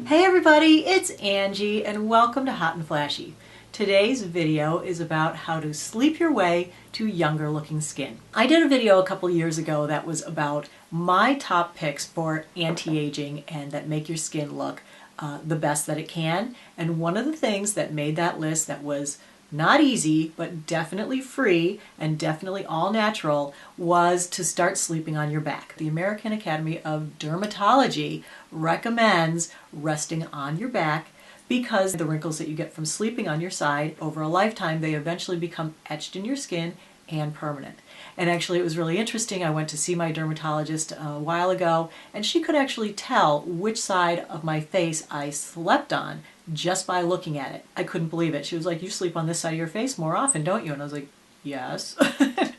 Hey everybody, it's Angie and welcome to Hot and Flashy. Today's video is about how to sleep your way to younger looking skin. I did a video a couple years ago that was about my top picks for anti-aging and that make your skin look the best that it can. And one of the things that made that list that was not easy, but definitely free and definitely all natural was to start sleeping on your back. The American Academy of Dermatology recommends resting on your back because the wrinkles that you get from sleeping on your side over a lifetime, they eventually become etched in your skin and permanent. And actually it was really interesting. I went to see my dermatologist a while ago and she could actually tell which side of my face I slept on just by looking at it. I couldn't believe it. She was like, "You sleep on this side of your face more often, don't you?" And I was like, "Yes." And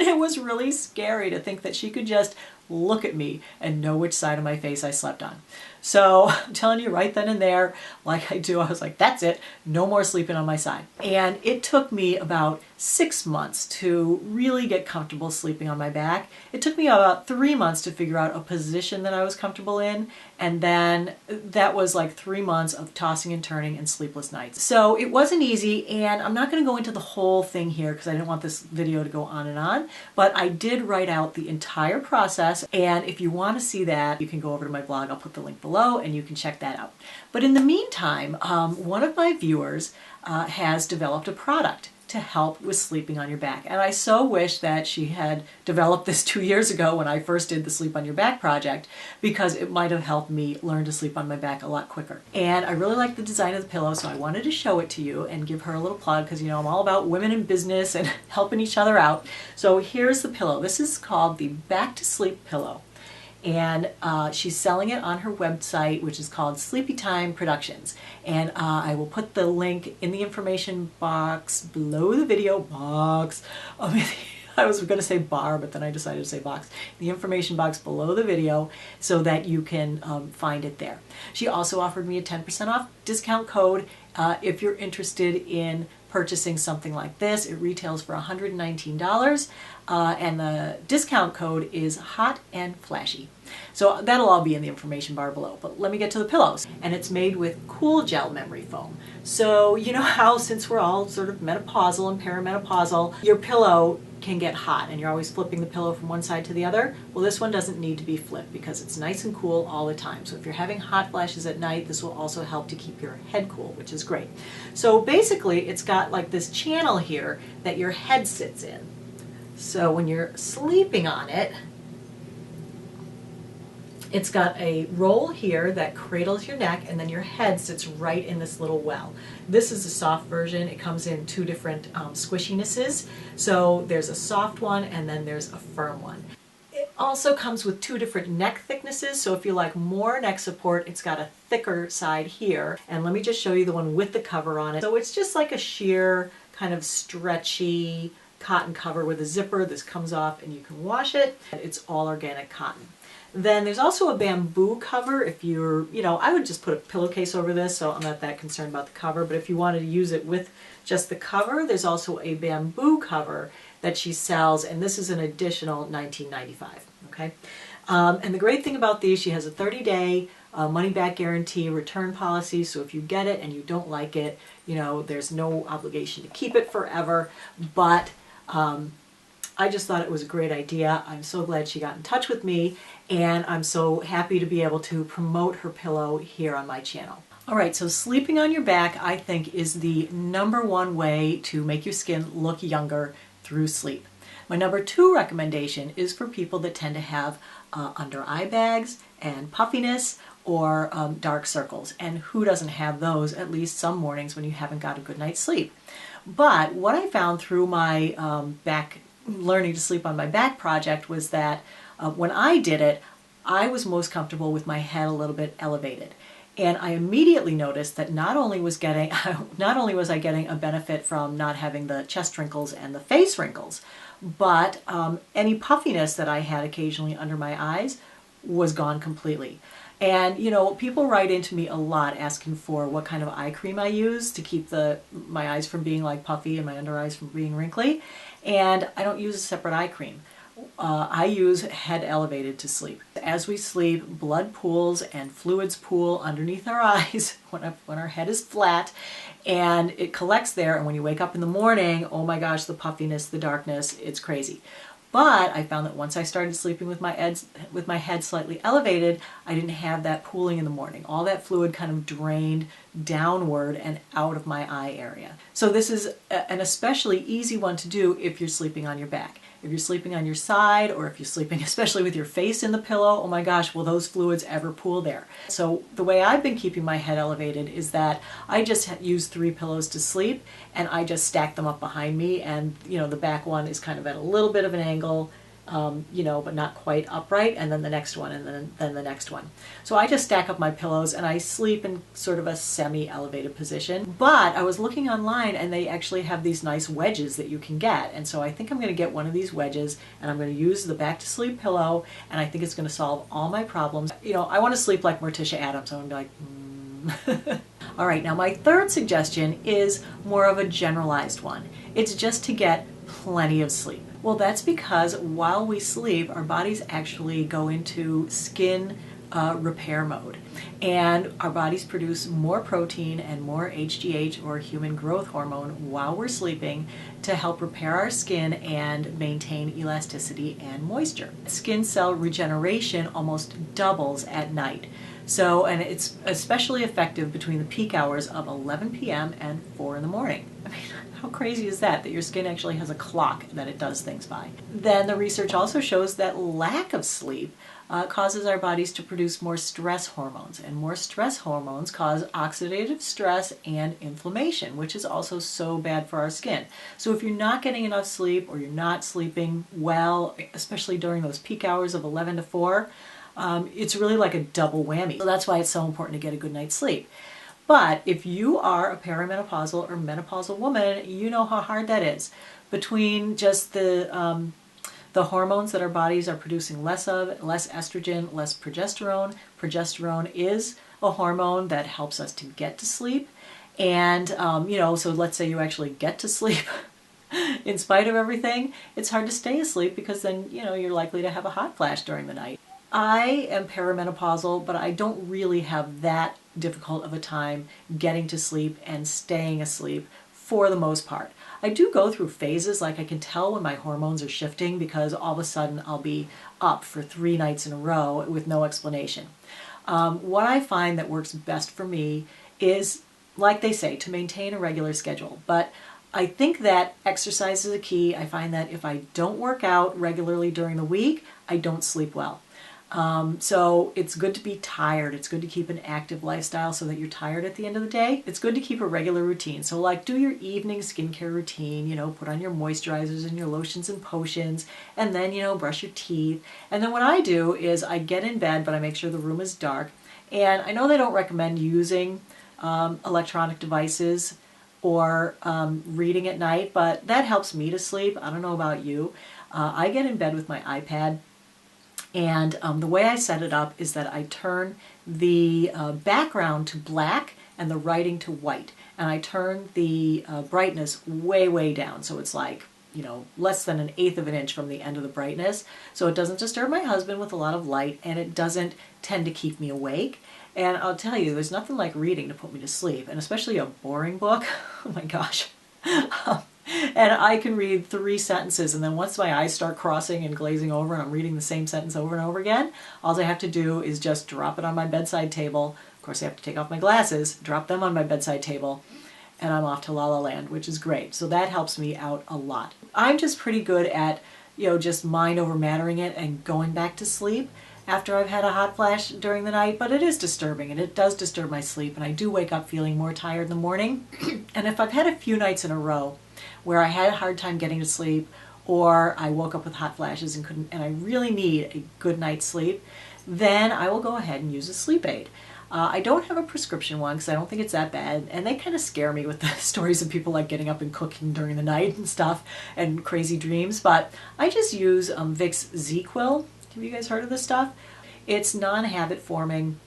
it was really scary to think that she could just look at me and know which side of my face I slept on. So I'm telling you right then and there, like I do, I was like, that's it, no more sleeping on my side. And it took me about 6 months to really get comfortable sleeping on my back. It took me about 3 months to figure out a position that I was comfortable in, and then that was like 3 months of tossing and turning and sleepless nights. So it wasn't easy, and I'm not going to go into the whole thing here because I didn't want this video to go on and on, but I did write out the entire process, and if you want to see that, you can go over to my blog. I'll put the link below and you can check that out. But in the meantime, one of my viewers has developed a product to help with sleeping on your back. And I so wish that she had developed this 2 years ago when I first did the Sleep on Your Back project, because it might have helped me learn to sleep on my back a lot quicker. And I really like the design of the pillow, so I wanted to show it to you and give her a little plug because, you know, I'm all about women in business and helping each other out. So here's the pillow. This is called the Back to Sleep pillow. And she's selling it on her website, which is called Sleepy Time Productions. And I will put the link in the information box below the video. I was going to say bar, but then I decided to say box. The information box below the video so that you can find it there. She also offered me a 10% off discount code if you're interested in purchasing something like this. It retails for $119 and the discount code is HotandFlashy. So that'll all be in the information bar below. But let me get to the pillows. And it's made with cool gel memory foam. So you know how, since we're all sort of menopausal and perimenopausal, your pillow can get hot and you're always flipping the pillow from one side to the other. Well, this one doesn't need to be flipped because it's nice and cool all the time. So if you're having hot flashes at night, this will also help to keep your head cool, which is great. So basically it's got like this channel here that your head sits in. So when you're sleeping on it, it's got a roll here that cradles your neck, and then your head sits right in this little well. This is a soft version. It comes in two different squishinesses. So there's a soft one and then there's a firm one. It also comes with two different neck thicknesses. So if you like more neck support, it's got a thicker side here. And let me just show you the one with the cover on it. So it's just like a sheer kind of stretchy cotton cover with a zipper. This comes off and you can wash it. It's all organic cotton. Then there's also a bamboo cover if you're, I would just put a pillowcase over this, so I'm not that concerned about the cover, but if you wanted to use it with just the cover, there's also a bamboo cover that she sells, and this is an additional $19.95, okay? And the great thing about these, she has a 30-day money-back guarantee return policy, so if you get it and you don't like it, there's no obligation to keep it forever, but I just thought it was a great idea. I'm so glad she got in touch with me, and I'm so happy to be able to promote her pillow here on my channel. All right, so sleeping on your back, I think, is the #1 way to make your skin look younger through sleep. My #2 recommendation is for people that tend to have under eye bags and puffiness or dark circles. And who doesn't have those at least some mornings when you haven't got a good night's sleep? But what I found through my learning to sleep on my back project was that when I did it, I was most comfortable with my head a little bit elevated. And I immediately noticed that not only was I getting a benefit from not having the chest wrinkles and the face wrinkles, but any puffiness that I had occasionally under my eyes was gone completely. And people write into me a lot asking for what kind of eye cream I use to keep my eyes from being like puffy and my under eyes from being wrinkly. And I don't use a separate eye cream. I use head elevated to sleep. As we sleep, blood pools and fluids pool underneath our eyes when our head is flat, and it collects there, and when you wake up in the morning, oh my gosh, the puffiness, the darkness, it's crazy. But I found that once I started sleeping with my head slightly elevated, I didn't have that pooling in the morning. All that fluid kind of drained downward and out of my eye area. So this is an especially easy one to do if you're sleeping on your back. If you're sleeping on your side, or if you're sleeping especially with your face in the pillow, oh my gosh, will those fluids ever pool there? So the way I've been keeping my head elevated is that I just use 3 pillows to sleep, and I just stack them up behind me, and the back one is kind of at a little bit of an angle, but not quite upright, and then the next one, and then the next one. So I just stack up my pillows and I sleep in sort of a semi-elevated position. But I was looking online, and they actually have these nice wedges that you can get, and so I think I'm going to get one of these wedges, and I'm going to use the back to sleep pillow, and I think it's going to solve all my problems. I want to sleep like Morticia Addams. I'm going to be like, All right, now my third suggestion is more of a generalized one. It's just to get plenty of sleep. Well, that's because while we sleep, our bodies actually go into skin repair mode, and our bodies produce more protein and more HGH, or human growth hormone, while we're sleeping to help repair our skin and maintain elasticity and moisture. Skin cell regeneration almost doubles at night. So, and it's especially effective between the peak hours of 11 p.m. and 4 in the morning. I mean, how crazy is that your skin actually has a clock that it does things by? Then the research also shows that lack of sleep causes our bodies to produce more stress hormones, and more stress hormones cause oxidative stress and inflammation, which is also so bad for our skin. So if you're not getting enough sleep, or you're not sleeping well, especially during those peak hours of 11 to 4, it's really like a double whammy. So that's why it's so important to get a good night's sleep. But if you are a perimenopausal or menopausal woman, you know how hard that is. Between just the hormones that our bodies are producing less of, less estrogen, less progesterone. Progesterone is a hormone that helps us to get to sleep. And, so let's say you actually get to sleep in spite of everything, it's hard to stay asleep, because then, you're likely to have a hot flash during the night. I am perimenopausal, but I don't really have that difficult of a time getting to sleep and staying asleep for the most part. I do go through phases, like I can tell when my hormones are shifting, because all of a sudden I'll be up for 3 nights in a row with no explanation. What I find that works best for me is, like they say, to maintain a regular schedule. But I think that exercise is a key. I find that if I don't work out regularly during the week, I don't sleep well. So it's good to be tired. It's good to keep an active lifestyle so that you're tired at the end of the day. It's good to keep a regular routine. So like, do your evening skincare routine, put on your moisturizers and your lotions and potions, and then, brush your teeth. And then what I do is I get in bed, but I make sure the room is dark. And I know they don't recommend using electronic devices or reading at night, but that helps me to sleep. I don't know about you. I get in bed with my iPad. And the way I set it up is that I turn the background to black and the writing to white. And I turn the brightness way, way down. So it's like, less than 1/8 of an inch from the end of the brightness. So it doesn't disturb my husband with a lot of light, and it doesn't tend to keep me awake. And I'll tell you, there's nothing like reading to put me to sleep, and especially a boring book. Oh my gosh. And I can read 3 sentences, and then once my eyes start crossing and glazing over and I'm reading the same sentence over and over again, all I have to do is just drop it on my bedside table. Of course, I have to take off my glasses, drop them on my bedside table, and I'm off to La La Land, which is great. So that helps me out a lot. I'm just pretty good at, just mind over mattering it and going back to sleep after I've had a hot flash during the night, but it is disturbing, and it does disturb my sleep, and I do wake up feeling more tired in the morning. And if I've had a few nights in a row where I had a hard time getting to sleep, or I woke up with hot flashes and I really need a good night's sleep, then I will go ahead and use a sleep aid. I don't have a prescription one because I don't think it's that bad, and they kind of scare me with the stories of people like getting up and cooking during the night and stuff and crazy dreams, but I just use Vicks ZzzQuil. Have you guys heard of this stuff? It's non-habit forming.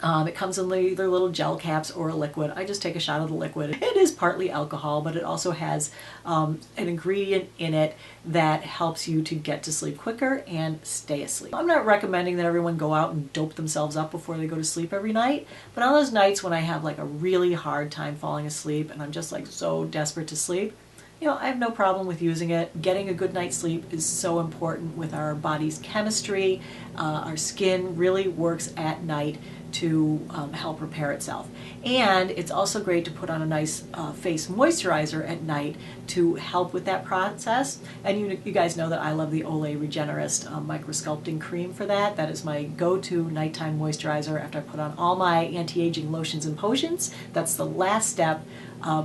It comes in either little gel caps or a liquid. I just take a shot of the liquid. It is partly alcohol, but it also has an ingredient in it that helps you to get to sleep quicker and stay asleep. I'm not recommending that everyone go out and dope themselves up before they go to sleep every night, but on those nights when I have like a really hard time falling asleep and I'm just like so desperate to sleep, you know, I have no problem with using it. Getting a good night's sleep is so important with our body's chemistry. Our skin really works at night to help repair itself. And it's also great to put on a nice face moisturizer at night to help with that process. And you guys know that I love the Olay Regenerist Microsculpting Cream for that. That is my go-to nighttime moisturizer after I put on all my anti-aging lotions and potions. That's the last step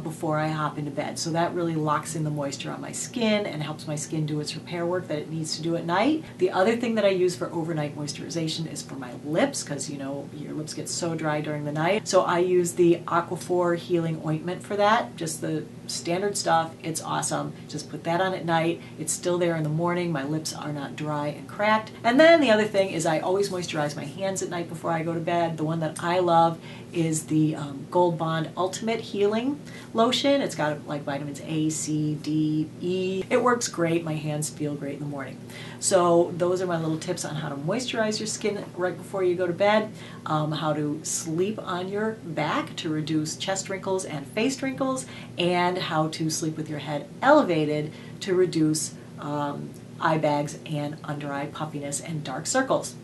before I hop into bed. So that really locks in the moisture on my skin and helps my skin do its repair work that it needs to do at night. The other thing that I use for overnight moisturization is for my lips, because you know your lips get so dry during the night. So I use the Aquaphor Healing Ointment for that, just the standard stuff. It's awesome. Just put that on at night. It's still there in the morning. My lips are not dry and cracked. And then the other thing is I always moisturize my hands at night before I go to bed. The one that I love is the Gold Bond Ultimate Healing Lotion. It's got like vitamins A, C, D, E. It works great. My hands feel great in the morning. So those are my little tips on how to moisturize your skin right before you go to bed, how to sleep on your back to reduce chest wrinkles and face wrinkles, and how to sleep with your head elevated to reduce eye bags and under eye puffiness and dark circles.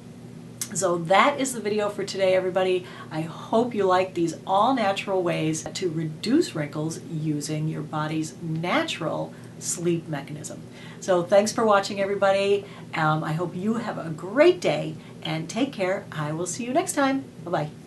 So that is the video for today, everybody. I hope you like these all-natural ways to reduce wrinkles using your body's natural sleep mechanism. So thanks for watching, everybody. I hope you have a great day and take care. I will see you next time. Bye-bye.